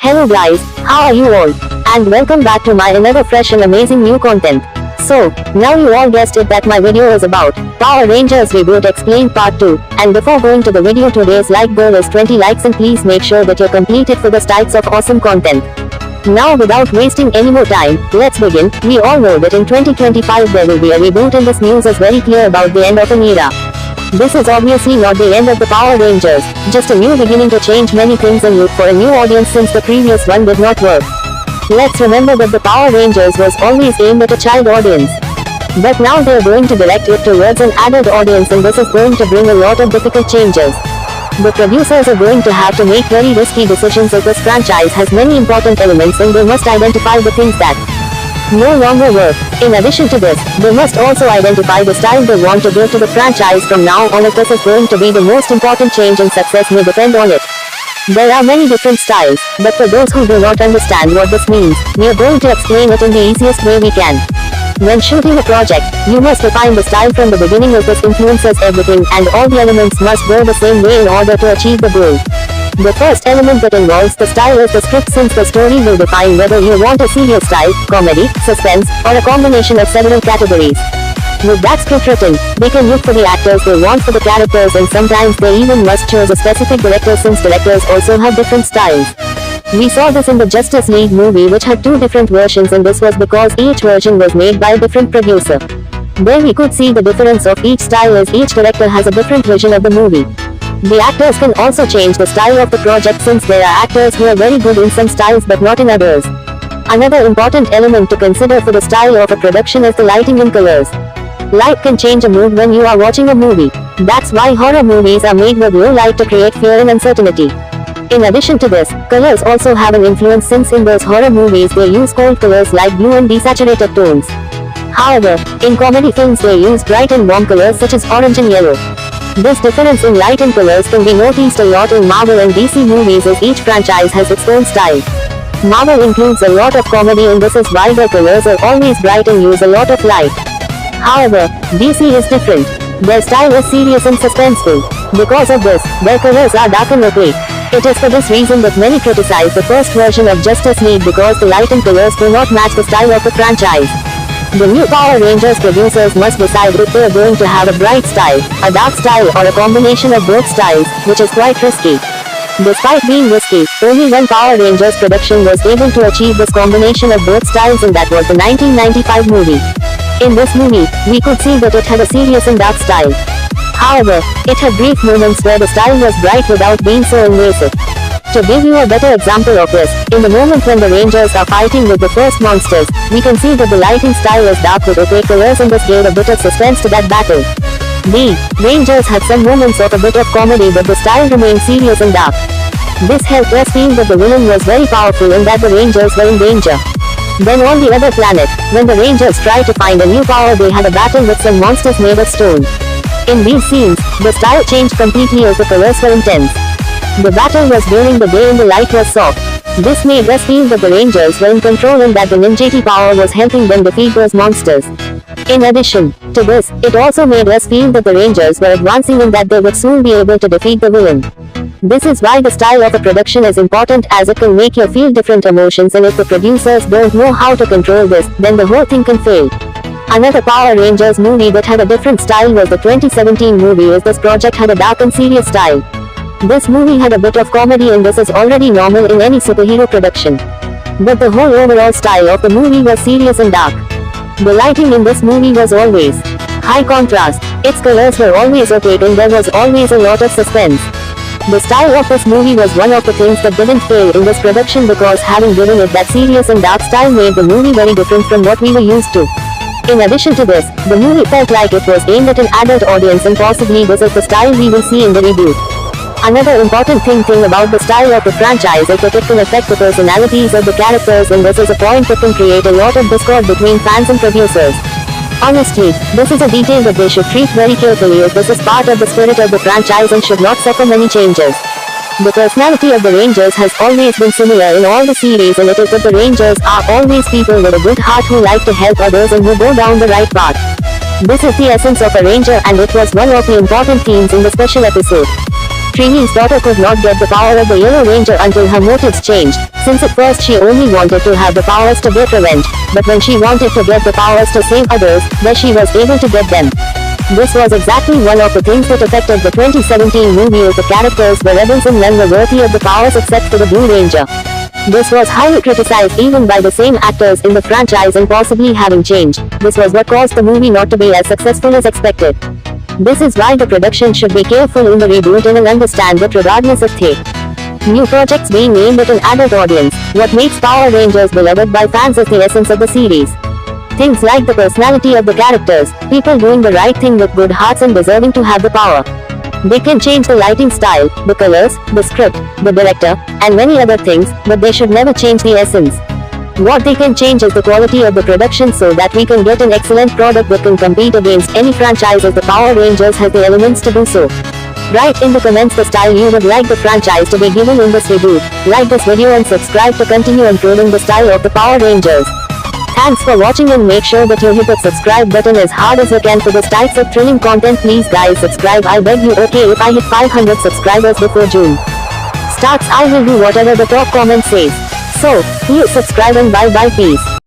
Hello guys, how are you all? And welcome back to my another fresh and amazing new content. So, now you all guessed it that my video is about Power Rangers Reboot Explained Part 2. And before going to the video, today's like goal is 20 likes, and please make sure that you're completed for the types of awesome content. Now without wasting any more time, let's begin. We all know that in 2025 there will be a reboot, and this news is very clear about the end of an era. This is obviously not the end of the Power Rangers, just a new beginning to change many things and look for a new audience since the previous one did not work. Let's remember that the Power Rangers was always aimed at a child audience. But now they're going to direct it towards an adult audience, and this is going to bring a lot of difficult changes. The producers are going to have to make very risky decisions, as this franchise has many important elements and they must identify the things that no longer work. In addition to this, they must also identify the style they want to give to the franchise from now on, as this is going to be the most important change and success may depend on it. There are many different styles, but for those who do not understand what this means, we are going to explain it in the easiest way we can. When shooting a project, you must define the style from the beginning, as this influences everything and all the elements must go the same way in order to achieve the goal. The first element that involves the style is the script, since the story will define whether you want a serious style, comedy, suspense, or a combination of several categories. With that script written, they can look for the actors they want for the characters, and sometimes they even must choose a specific director, since directors also have different styles. We saw this in the Justice League movie, which had two different versions, and this was because each version was made by a different producer. There we could see the difference of each style, as each director has a different vision of the movie. The actors can also change the style of the project, since there are actors who are very good in some styles but not in others. Another important element to consider for the style of a production is the lighting and colors. Light can change a mood when you are watching a movie. That's why horror movies are made with low light to create fear and uncertainty. In addition to this, colors also have an influence, since in those horror movies they use cold colors like blue and desaturated tones. However, in comedy films they use bright and warm colors such as orange and yellow. This difference in light and colors can be noticed a lot in Marvel and DC movies, as each franchise has its own style. Marvel includes a lot of comedy, and this is why their colors are always bright and use a lot of light. However, DC is different. Their style is serious and suspenseful. Because of this, their colors are dark and opaque. It is for this reason that many criticize the first version of Justice League, because the light and colors do not match the style of the franchise. The new Power Rangers producers must decide if they are going to have a bright style, a dark style, or a combination of both styles, which is quite risky. Despite being risky, only one Power Rangers production was able to achieve this combination of both styles, and that was the 1995 movie. In this movie, we could see that it had a serious and dark style. However, it had brief moments where the style was bright without being so invasive. To give you a better example of this, in the moment when the Rangers are fighting with the first monsters, we can see that the lighting style is dark with opaque colors, and this gave a bit of suspense to that battle. The Rangers had some moments of a bit of comedy, but the style remained serious and dark. This helped us feel that the villain was very powerful and that the Rangers were in danger. Then on the other planet, when the Rangers tried to find a new power, they had a battle with some monsters made of stone. In these scenes, the style changed completely as the colors were intense. The battle was during the day and the light was soft. This made us feel that the Rangers were in control and that the ninjutsu power was helping them defeat those monsters. In addition to this, it also made us feel that the Rangers were advancing and that they would soon be able to defeat the villain. This is why the style of a production is important, as it can make you feel different emotions, and if the producers don't know how to control this, then the whole thing can fail. Another Power Rangers movie that had a different style was the 2017 movie, as this project had a dark and serious style. This movie had a bit of comedy, and this is already normal in any superhero production. But the whole overall style of the movie was serious and dark. The lighting in this movie was always high contrast, its colors were always opaque, and there was always a lot of suspense. The style of this movie was one of the things that didn't fail in this production, because having given it that serious and dark style made the movie very different from what we were used to. In addition to this, the movie felt like it was aimed at an adult audience, and possibly this is the style we will see in the reboot. Another important thing about the style of the franchise is that it can affect the personalities of the characters, and this is a point that can create a lot of discord between fans and producers. Honestly, this is a detail that they should treat very carefully, as this is part of the spirit of the franchise and should not suffer many changes. The personality of the Rangers has always been similar in all the series, and it is that the Rangers are always people with a good heart who like to help others and who go down the right path. This is the essence of a Ranger, and it was one of the important themes in the special episode. Trini's daughter could not get the power of the Yellow Ranger until her motives changed, since at first she only wanted to have the powers to get revenge, but when she wanted to get the powers to save others, then she was able to get them. This was exactly one of the things that affected the 2017 movie as the characters were rebels and none were worthy of the powers except for the Blue Ranger. This was highly criticized even by the same actors in the franchise and possibly having changed. This was what caused the movie not to be as successful as expected. This is why the production should be careful in the reboot and understand that regardless of the new projects being aimed at an adult audience, what makes Power Rangers beloved by fans is the essence of the series. Things like the personality of the characters, people doing the right thing with good hearts and deserving to have the power. They can change the lighting style, the colors, the script, the director, and many other things, but they should never change the essence. What they can change is the quality of the production so that we can get an excellent product that can compete against any franchise as the Power Rangers has the elements to do so. Write in the comments the style you would like the franchise to be given in this reboot. Like this video and subscribe to continue improving the style of the Power Rangers. Thanks for watching and make sure that you hit the subscribe button as hard as you can for this types of thrilling content. Please guys subscribe, I beg you. Okay, if I hit 500 subscribers before June starts I will do whatever the top comment says. So, please subscribe and bye bye peace.